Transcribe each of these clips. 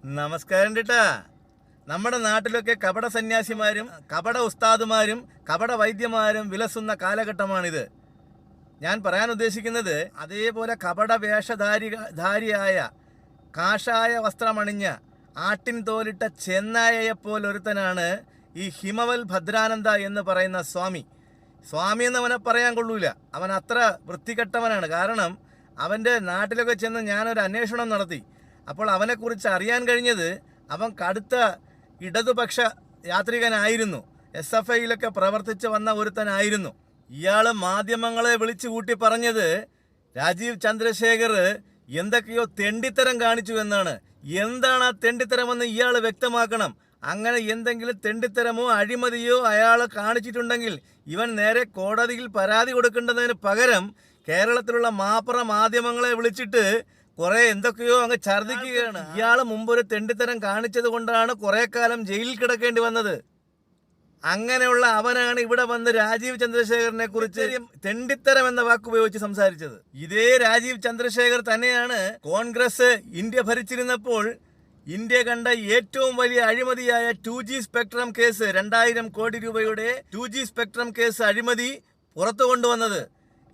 നമസ്കാരം കേട്ടാ. നമ്മുടെ നാട്ടിലൊക്കെ കപട സന്യാസിമാരും കപട ഉസ്താദുമാരും കപട വൈദ്യമാരും വിലസുന്ന കാലഘട്ടമാണിത്. ഞാൻ പറയാൻ ഉദ്ദേശിക്കുന്നത്, അതേപോലെ കപട വേഷധാരിയായ കാഷായ വസ്ത്രമണിഞ്ഞ ആട്ടിൻ തോലിട്ട ചെന്നായയെപ്പോലൊരുത്തനാണ് ഈ ഹിമവൽ ഭദ്രാനന്ദ എന്ന് പറയുന്ന സ്വാമി എന്ന് അവനെ പറയാൻ കൊള്ളൂല. അവൻ അത്ര വൃത്തികെട്ടവനാണ്. കാരണം അവൻ്റെ നാട്ടിലൊക്കെ ചെന്ന് ഞാനൊരു അന്വേഷണം നടത്തി. അപ്പോൾ അവനെക്കുറിച്ച് അറിയാൻ കഴിഞ്ഞത്, അവൻ കടുത്ത ഇടതുപക്ഷ യാത്രികനായിരുന്നു. SFIയിലൊക്കെ പ്രവർത്തിച്ച് വന്ന ഒരുത്തനായിരുന്നു. ഇയാൾ മാധ്യമങ്ങളെ വിളിച്ചു കൂട്ടി പറഞ്ഞത് രാജീവ് ചന്ദ്രശേഖർ എന്തൊക്കെയോ തെണ്ടിത്തരം കാണിച്ചു എന്നാണ്. എന്താണ് ആ തെണ്ടിത്തരമെന്ന് ഇയാൾ വ്യക്തമാക്കണം. അങ്ങനെ എന്തെങ്കിലും തെണ്ടിത്തരമോ അഴിമതിയോ അയാൾ കാണിച്ചിട്ടുണ്ടെങ്കിൽ ഇവൻ നേരെ കോടതിയിൽ പരാതി കൊടുക്കേണ്ടതിന് പകരം കേരളത്തിലുള്ള മാധ്യമങ്ങളെ വിളിച്ചിട്ട് കുറെ എന്തൊക്കെയോ അങ്ങ് ഛർദ്ദിക്കുകയാണ്. ഇയാൾ മുമ്പൊരു തെണ്ടിത്തരം കാണിച്ചത് കൊണ്ടാണ് കുറെ കാലം ജയിലിൽ കിടക്കേണ്ടി വന്നത്. അങ്ങനെയുള്ള അവനാണ് ഇവിടെ വന്ന് രാജീവ് ചന്ദ്രശേഖരനെ കുറിച്ച് തെണ്ടിത്തരം എന്ന വാക്ക് ഉപയോഗിച്ച് സംസാരിച്ചത്. ഇതേ രാജീവ് ചന്ദ്രശേഖർ തന്നെയാണ് കോൺഗ്രസ് ഇന്ത്യ ഭരിച്ചിരുന്നപ്പോൾ ഇന്ത്യ കണ്ട ഏറ്റവും വലിയ അഴിമതിയായ 2G സ്പെക്ട്രം കേസ്, 2000 കോടി രൂപയുടെ 2G സ്പെക്ട്രം കേസ് അഴിമതി പുറത്തു കൊണ്ടുവന്നത്.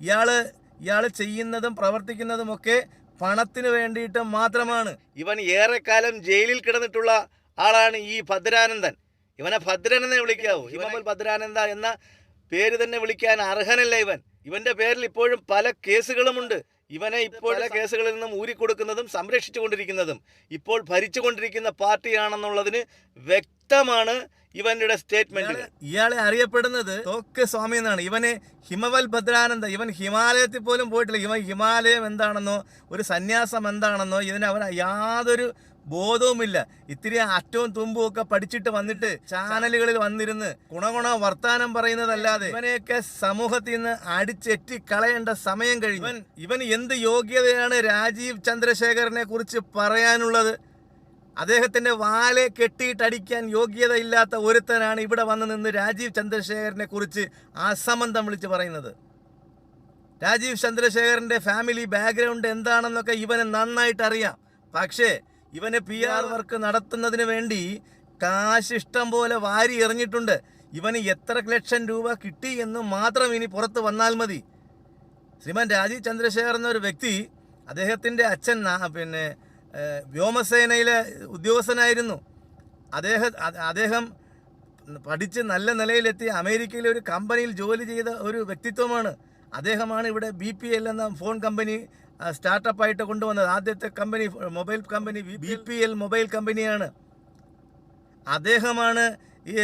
ഇയാള് ചെയ്യുന്നതും പ്രവർത്തിക്കുന്നതുമൊക്കെ പണത്തിന് വേണ്ടിയിട്ട് മാത്രമാണ്. ഇവൻ ഏറെക്കാലം ജയിലിൽ കിടന്നിട്ടുള്ള ആളാണ് ഈ ഭദ്രാനന്ദൻ. ഇവനെ ഭദ്രൻ എന്നേ വിളിക്കാവൂ. ഹിമവൽ ഭദ്രാനന്ദ എന്ന പേര് തന്നെ വിളിക്കാൻ അർഹനല്ല ഇവൻ. ഇവന്റെ പേരിൽ ഇപ്പോഴും പല കേസുകളുമുണ്ട്. ഇവനെ ഇപ്പോൾ പല കേസുകളിൽ നിന്നും ഊരിക്കൊടുക്കുന്നതും സംരക്ഷിച്ചുകൊണ്ടിരിക്കുന്നതും ഇപ്പോൾ ഭരിച്ചുകൊണ്ടിരിക്കുന്ന പാർട്ടിയാണെന്നുള്ളതിന് വ്യക്തമാണ് ഇവന്റെ സ്റ്റേറ്റ്മെന്റ്. ഇയാളെ അറിയപ്പെടുന്നത് തോക്ക് സ്വാമി എന്നാണ്. ഇവന് ഹിമവൽ ഭദ്രാനന്ദ, ഇവൻ ഹിമാലയത്തിൽ പോലും പോയിട്ടില്ല. ഇവൻ ഹിമാലയം എന്താണെന്നോ ഒരു സന്യാസം എന്താണെന്നോ അവൻ യാതൊരു ബോധവുമില്ല. ഇത്തിരി അറ്റവും തുമ്പും ഒക്കെ പഠിച്ചിട്ട് വന്നിട്ട് ചാനലുകളിൽ വന്നിരുന്ന് ഗുണ വർത്താനം പറയുന്നതല്ലാതെ ഇവനെയൊക്കെ സമൂഹത്തിൽ നിന്ന് അടിച്ചെറ്റി കളയേണ്ട സമയം കഴിഞ്ഞു. ഇവൻ എന്ത് യോഗ്യതയാണ് രാജീവ് ചന്ദ്രശേഖരനെ കുറിച്ച് പറയാനുള്ളത്? അദ്ദേഹത്തിന്റെ വാലെ കെട്ടിയിട്ടടിക്കാൻ യോഗ്യതയില്ലാത്ത ഒരുത്തനാണ് ഇവിടെ വന്ന് നിന്ന് രാജീവ് ചന്ദ്രശേഖരനെ കുറിച്ച് അസംബന്ധം വിളിച്ച് പറയുന്നത്. രാജീവ് ചന്ദ്രശേഖരന്റെ ഫാമിലി ബാക്ക്ഗ്രൗണ്ട് എന്താണെന്നൊക്കെ ഇവന് നന്നായിട്ട് അറിയാം. പക്ഷേ ഇവന് PR വർക്ക് നടത്തുന്നതിന് വേണ്ടി കാശ് ഇഷ്ടം പോലെ വാരി എറിഞ്ഞിട്ടുണ്ട്. ഇവന് എത്ര ലക്ഷം രൂപ കിട്ടി എന്ന് മാത്രം ഇനി പുറത്ത് വന്നാൽ മതി. ശ്രീമാൻ രാജീവ് ചന്ദ്രശേഖർ എന്നൊരു വ്യക്തി, അദ്ദേഹത്തിൻ്റെ അച്ഛൻ വ്യോമസേനയിലെ ഉദ്യോഗസ്ഥനായിരുന്നു. അദ്ദേഹം പഠിച്ച് നല്ല നിലയിലെത്തി അമേരിക്കയിലെ ഒരു കമ്പനിയിൽ ജോലി ചെയ്ത ഒരു വ്യക്തിത്വമാണ്. അദ്ദേഹമാണ് ഇവിടെ BPL എന്ന ഫോൺ കമ്പനി സ്റ്റാർട്ടപ്പായിട്ട് കൊണ്ടുവന്നത്. ആദ്യത്തെ company mobile company BPL mobile കമ്പനിയാണ്. അദ്ദേഹമാണ് ഈ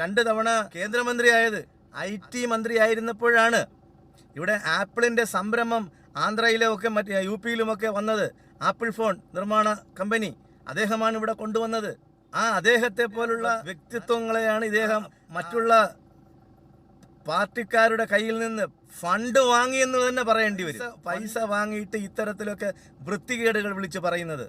2 തവണ കേന്ദ്രമന്ത്രിയായത്. IT മന്ത്രി ആയിരുന്നപ്പോഴാണ് ഇവിടെ ആപ്പിളിൻ്റെ സംരംഭം ആന്ധ്രയിലും ഒക്കെ മറ്റേ UPയിലുമൊക്കെ വന്നത്. ആപ്പിൾ ഫോൺ നിർമ്മാണ കമ്പനി അദ്ദേഹമാണ് ഇവിടെ കൊണ്ടുവന്നത്. അദ്ദേഹത്തെ പോലുള്ള വ്യക്തിത്വങ്ങളെയാണ് ഇദ്ദേഹം മറ്റുള്ള പാർട്ടിക്കാരുടെ കയ്യിൽ നിന്ന് ഫണ്ട് വാങ്ങിയെന്ന് തന്നെ പറയേണ്ടി വരും. പൈസ വാങ്ങിയിട്ട് ഇത്തരത്തിലൊക്കെ വൃത്തികേടുകൾ വിളിച്ച് പറയുന്നത്.